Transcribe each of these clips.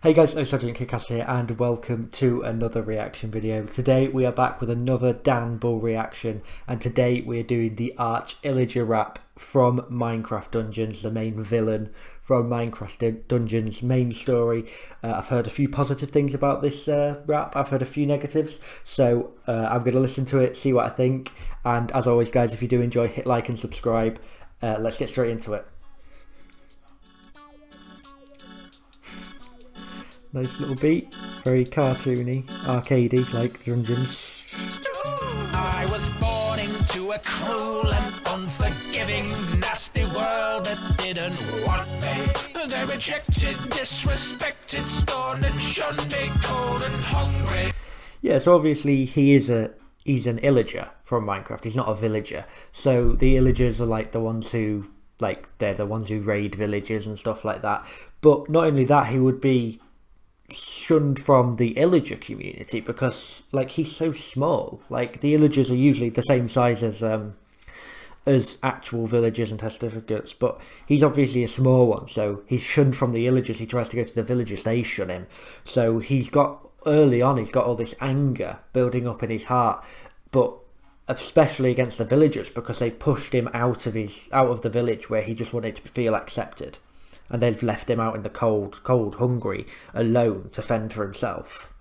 Hey guys, oSgtKickAss here and welcome to another reaction video. Today we are back with another Dan Bull reaction, and today we are doing the Arch-Illager rap from Minecraft Dungeons, the main villain from Minecraft Dungeons main story. I've heard a few positive things about this rap, I've heard a few negatives, so I'm going to listen to it, see what I think, and as always guys, if you do enjoy, hit like and subscribe. Let's get straight into it. Nice little beat, very cartoony, arcadey, like Dungeons. I was born into a cruel and unforgiving, nasty world that didn't want me. They rejected, disrespected, scorned and shunned me, cold and hungry. Yeah, so obviously he's an illager from Minecraft. He's not a villager. So the illagers are like the ones who, they're the ones who raid villages and stuff like that. But not only that, he would be shunned from the illager community because he's so small. Like the illagers are usually the same size as actual villagers and certificates, but he's obviously a small one, so he's shunned from the illagers. He tries to go to the villagers, they shun him. So early on he's got all this anger building up in his heart, but especially against the villagers because they've pushed him out of the village where he just wanted to feel accepted. And they've left him out in the cold, hungry, alone to fend for himself.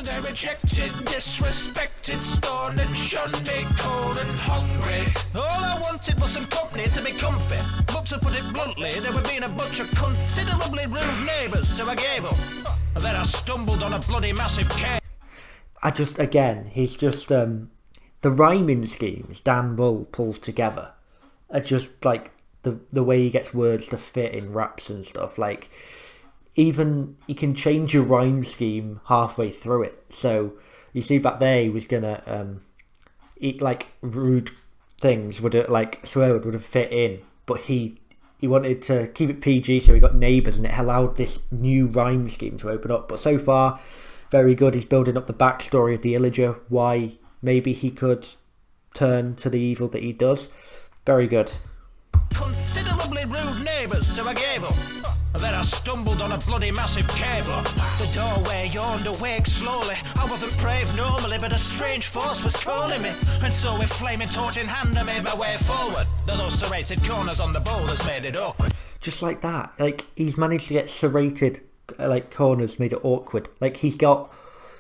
They rejected, disrespected, scorned and shunned me, cold and hungry. All I wanted was some company to be comfy. But to put it bluntly, they were being a bunch of considerably rude neighbours, so I gave up. And then I stumbled on a bloody massive cave. He's just, the rhyming schemes Dan Bull pulls together are just the way he gets words to fit in raps and stuff. Even you can change your rhyme scheme halfway through it. So you see back there he was gonna eat rude things would swear would have fit in, but he wanted to keep it PG, so he got neighbours and it allowed this new rhyme scheme to open up. But so far very good. He's building up the backstory of the illager, why maybe he could turn to the evil that he does. Very good. Considerably rude neighbours, so I gave up. And then I stumbled on a bloody massive cable. The doorway yawned awake slowly. I wasn't brave normally, but a strange force was calling me. And so with flaming torch in hand, I made my way forward. Those serrated corners on the boulders made it awkward. Just like that, he's managed to get serrated corners, made it awkward. He's got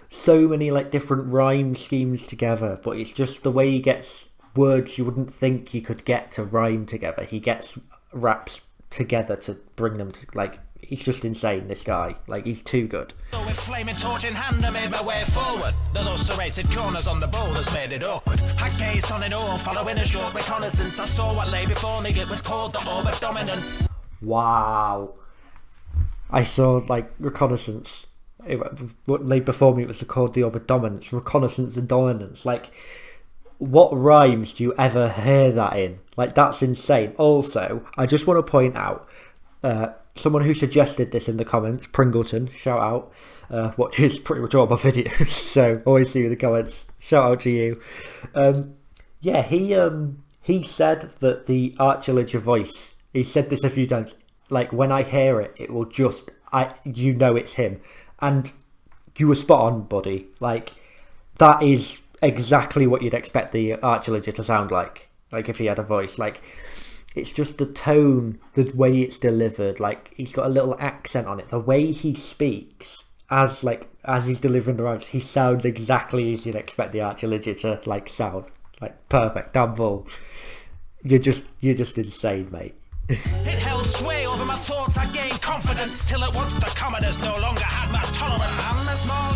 so many different rhyme schemes together, but it's just the way he gets words you wouldn't think you could get to rhyme together. He gets raps together to bring them to he's just insane, this guy. He's too good. So with flaming torch in hand, I made my way forward. Those serrated corners on the boulders made it awkward. I gazed on and on, following a short reconnaissance. I saw what lay before me, it was called the orb of dominance. Wow. I saw reconnaissance. What lay before me was called the orb of dominance. Reconnaissance and dominance. What rhymes do you ever hear that in? That's insane. Also, I just want to point out, someone who suggested this in the comments, Pringleton, shout out, watches pretty much all my videos, so always see you in the comments. Shout out to you. Yeah, he said that the Arch-Illager voice, he said this a few times, when I hear it, it will just, you know it's him. And you were spot on, buddy. That is exactly what you'd expect the Arch-Illager to sound like if he had a voice. It's just the tone, the way it's delivered. He's got a little accent on it, the way he speaks as he's delivering the rhymes, he sounds exactly as you'd expect the Arch-Illager to sound. Perfect. Dan Bull, you're just insane, mate. It held sway over my thoughts. I gained confidence till at once the commoners no longer had my tolerance. I'm a small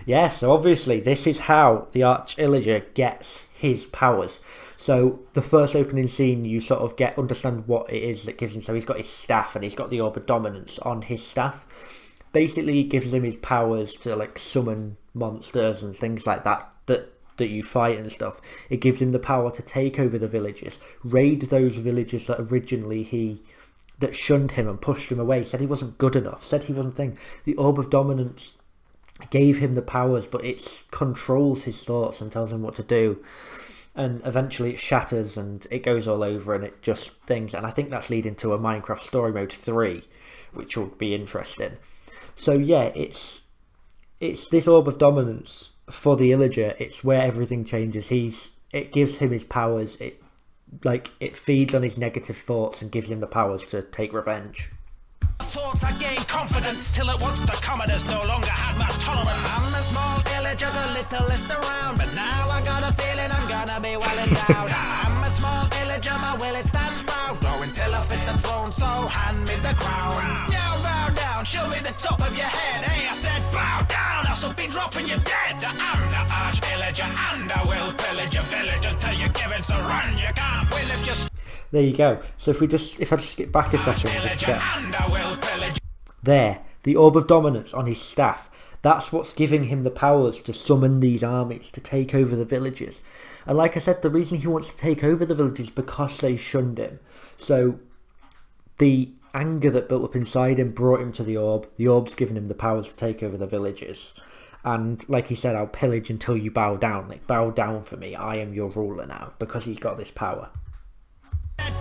yeah, so obviously this is how the Arch-Illager gets his powers. So the first opening scene, you sort of understand what it is that gives him. So he's got his staff and he's got the orb of dominance on his staff. Basically, it gives him his powers to summon monsters and things like that you fight and stuff. It gives him the power to take over the villages, raid those villages that originally that shunned him and pushed him away, said he wasn't good enough, said he wasn't thing. The orb of dominance gave him the powers, but it controls his thoughts and tells him what to do, and eventually it shatters and it goes all over and it just things. And I think that's leading to a Minecraft story mode 3, which would be interesting. So yeah, it's this orb of dominance for the Illager. It's where everything changes. It gives him his powers. It feeds on his negative thoughts and gives him the powers to take revenge. Thoughts I gained confidence till it wants to come and has no longer had my tolerance. I'm a small Illager, the littlest around, but now I got a feeling I'm gonna be well endowed. I'm a small Illager, my will it stands proud, grow until I fit the throne, so hand me the crown. Now bow down, show me the top of your head. Hey, I said bow down, else I'll be dropping you dead. I'm the Arch-Illager, and I will pillage your village until you give it a run. You can't win if you. There you go. So if I just skip back a second and just check. There, the orb of dominance on his staff. That's what's giving him the powers to summon these armies to take over the villages. And like I said, the reason he wants to take over the villages is because they shunned him. So the anger that built up inside him brought him to the orb. The orb's given him the powers to take over the villages. And like he said, I'll pillage until you bow down. Like, bow down for me. I am your ruler now, because he's got this power.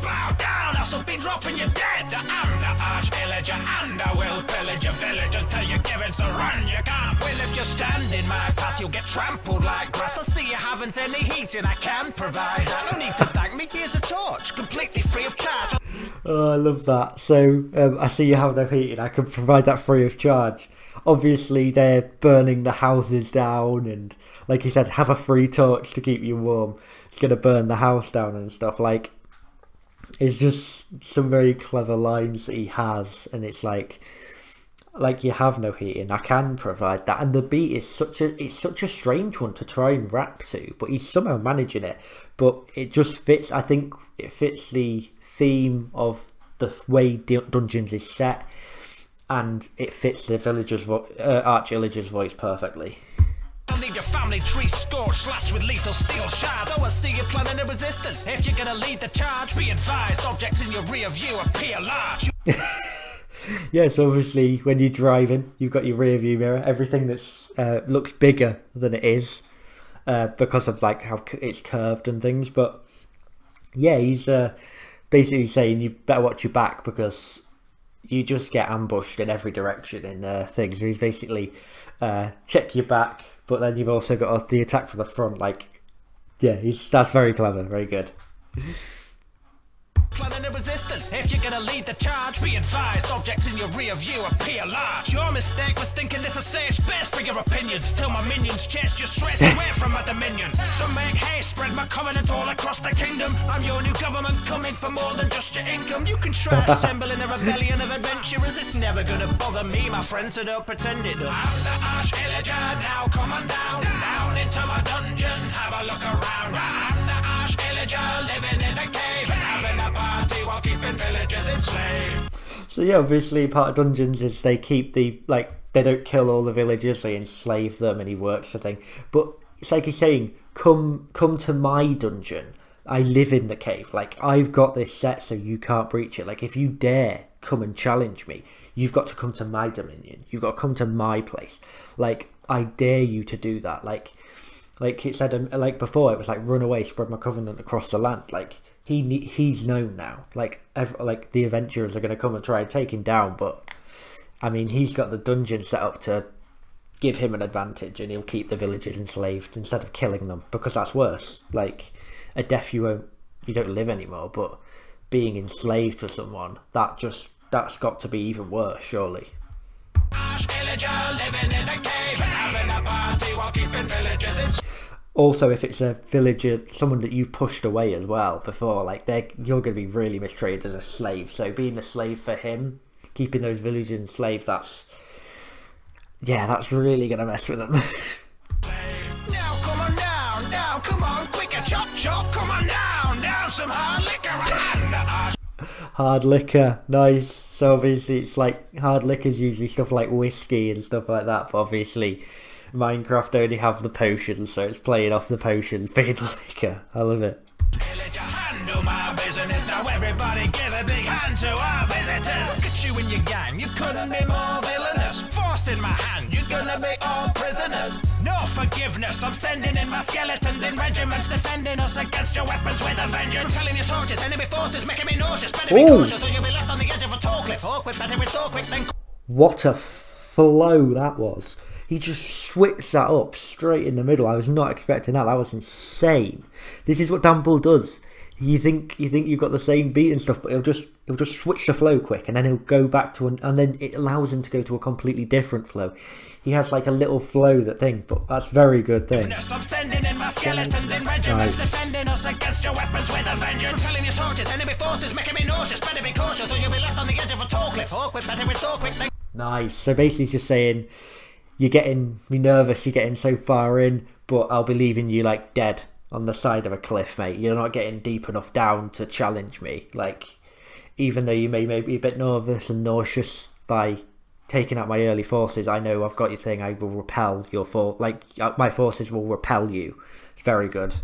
Bow down, else I'll be dropping you dead. I'm the Arch-Illager, and I will pillage your village until you give it a run. You can't win if you stand in my path, you'll get trampled like grass. I see you haven't any heating, I can provide that. No need to thank me, here's a torch, completely free of charge. Oh, I love that. So, I see you have no heating, I can provide that free of charge. Obviously, they're burning the houses down, and like you said, have a free torch to keep you warm. It's going to burn the house down and stuff. Like, it's just some very clever lines that he has, and it's like you have no heating, I can provide that. And the beat is such a strange one to try and rap to, but he's somehow managing it. But it just fits. I think it fits the theme of the way Dungeons is set, and it fits the Arch-Illager's voice perfectly. Leave your family tree scorched, slashed with lethal steel shards. Oh, I see you planning a resistance. If you're gonna lead the charge, be advised, objects in your rear view appear large. Yes, obviously, when you're driving, you've got your rear view mirror. Everything that's looks bigger than it is because of like how it's curved and things. But yeah, he's basically saying you better watch your back because you just get ambushed in every direction in things. So he's basically check your back. But then you've also got the attack from the front. Like, yeah, that's very clever, very good. Planning a resistance. If you're gonna lead the charge, be advised, objects in your rear view appear large. Your mistake was thinking this a safe space for your opinions, till my minions chased you straight away from my dominion. So make haste, spread my covenant all across the kingdom. I'm your new government, coming for more than just your income. You can try assembling a rebellion of adventurers, it's never gonna bother me, my friend, so don't pretend it does. I'm the Arch-Illager, now come on down into my dungeon, have a look around. I'm the Arch-Illager, living in a cave, having a party while keeping villagers enslaved. So yeah, obviously part of Dungeons is they keep they don't kill all the villagers, they enslave them, and he works the thing. But it's like he's saying, come to my dungeon. I live in the cave. Like, I've got this set so you can't breach it. Like, if you dare come and challenge me, you've got to come to my dominion. You've got to come to my place. Like, I dare you to do that. Like it said, like before, it was like, run away, spread my covenant across the land. Like, he's known now. Like the adventurers are going to come and try and take him down, but I mean, he's got the dungeon set up to give him an advantage, and he'll keep the villagers enslaved instead of killing them, because that's worse. Like, a death you don't live anymore, but being enslaved for someone, that's got to be even worse, surely. Also, if it's a villager, someone that you've pushed away as well before, like you're going to be really mistreated as a slave. So being a slave for him, keeping those villagers enslaved, that's really going to mess with them. Now come on down, come on, quicker, chop, come on down, some hard liquor. Hard liquor, nice. So obviously it's like, hard liquor's usually stuff like whiskey and stuff like that, but obviously Minecraft only have the potions, so it's playing off the potions being liquor. I love it. Handle my business, now everybody give a big hand to our visitors. Look at you and your gang, you couldn't be more villainous. Force in my hand, you're gonna be all prisoners. No forgiveness, I'm sending in my skeletons in regiments, defending us against your weapons with a vengeance. Propelling your torches, enemy forces making me nauseous. Better be cautious or you'll be left on the edge of a tall cliff. Awkward, better restore quick then. What a flow that was. He just switched that up straight in the middle. I was not expecting that. That was insane. This is what Dan Bull does. You think you've got the same beat and stuff, but he'll just switch the flow quick, and then he'll go back to and then it allows him to go to a completely different flow. He has like a little flow but that's very good thing. I'm sending in my skeletons in regiments, defending us against your weapons with a vengeance. Telling your torches, enemy forces making me nauseous. Better be cautious, or you'll be left on the edge of a tall cliff. Awkward, better restore quick. Nice. So basically, he's just saying, you're getting me nervous. You're getting so far in, but I'll be leaving you like dead on the side of a cliff, mate. You're not getting deep enough down to challenge me. Like, even though you may be a bit nervous and nauseous by taking out my early forces, I know I've got your thing. I will repel your my forces will repel you. It's very good.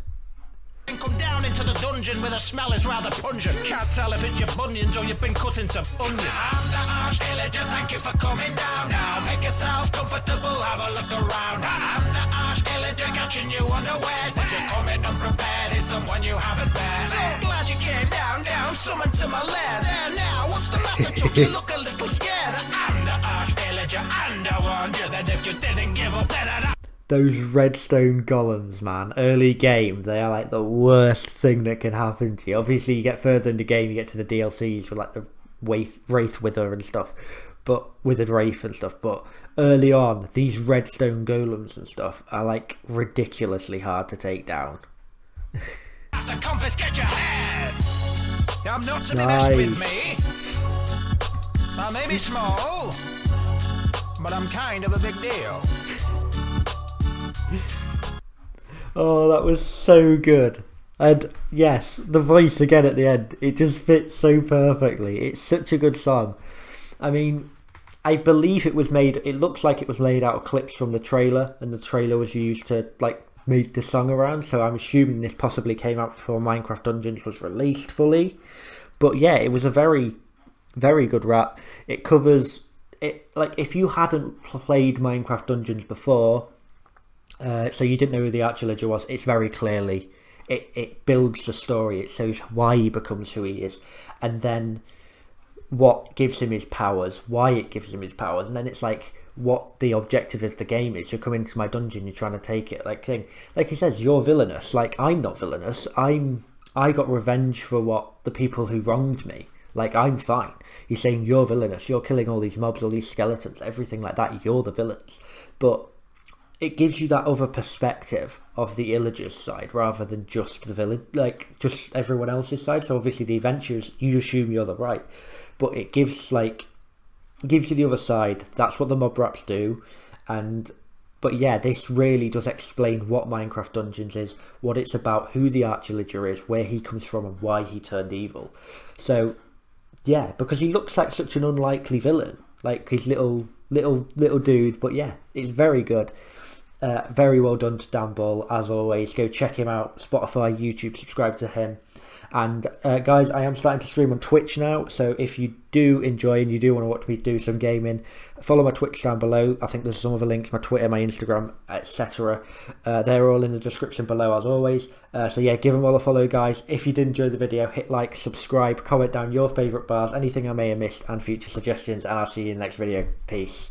Come down into the dungeon where the smell is rather pungent. Can't tell if it's your bunions or you've been cutting some onions. I'm the Arch-Illager, thank you for coming down now. Make yourself comfortable, have a look around. I'm the Arch-Illager, catching you unawares. If you're coming unprepared, here's someone you haven't met. So glad you came down, summoned to my lair. There now, what's the matter, Chuck? You look a little scared. I'm the Arch-Illager, and I warned you that if you didn't give up, then I'd... Those redstone golems, man, early game, they are like the worst thing that can happen to you. Obviously, you get further in the game, you get to the DLCs for like the Wraith Wither and stuff, but Withered Wraith and stuff. But early on, these redstone golems and stuff are like ridiculously hard to take down. Have to confiscate your head. I'm not to be messed with me. I may be small, but I'm kind of a big deal. Oh, that was so good. And yes, the voice again at the end, it just fits so perfectly. It's such a good song. I mean, I believe it looks like it was made out of clips from the trailer, and the trailer was used to like make the song around, so I'm assuming this possibly came out before Minecraft Dungeons was released fully. But yeah, it was a very, very good rap. It covers it, like if you hadn't played Minecraft Dungeons before, so you didn't know who the Arch-Illager was, it's very clearly, it builds the story, it shows why he becomes who he is, and then what gives him his powers, why it gives him his powers, and then it's like what the objective of the game is. You're coming into my dungeon, you're trying to take it, like he says, you're villainous. Like, I'm not villainous, I got revenge for what the people who wronged me. Like, I'm fine. He's saying you're villainous, you're killing all these mobs, all these skeletons, everything like that, you're the villains. But it gives you that other perspective of the Illager's side rather than just the villain, like just everyone else's side. So obviously the adventures, you assume you're the right, but it gives you the other side. That's what the mob raps do. But yeah, this really does explain what Minecraft Dungeons is, what it's about, who the Arch-Illager is, where he comes from, and why he turned evil. So yeah, because he looks like such an unlikely villain, like his little dude. But yeah, it's very good. Very well done to Dan Bull, as always. Go check him out, Spotify, YouTube, subscribe to him. And guys, I am starting to stream on Twitch now, so if you do enjoy and you do want to watch me do some gaming, follow my Twitch down below. I think there's some other links, my Twitter, my Instagram, etc. They're all in the description below, as always. So yeah, give them all a follow, guys. If you did enjoy the video, hit like, subscribe, comment down your favourite bars, anything I may have missed, and future suggestions, and I'll see you in the next video. Peace.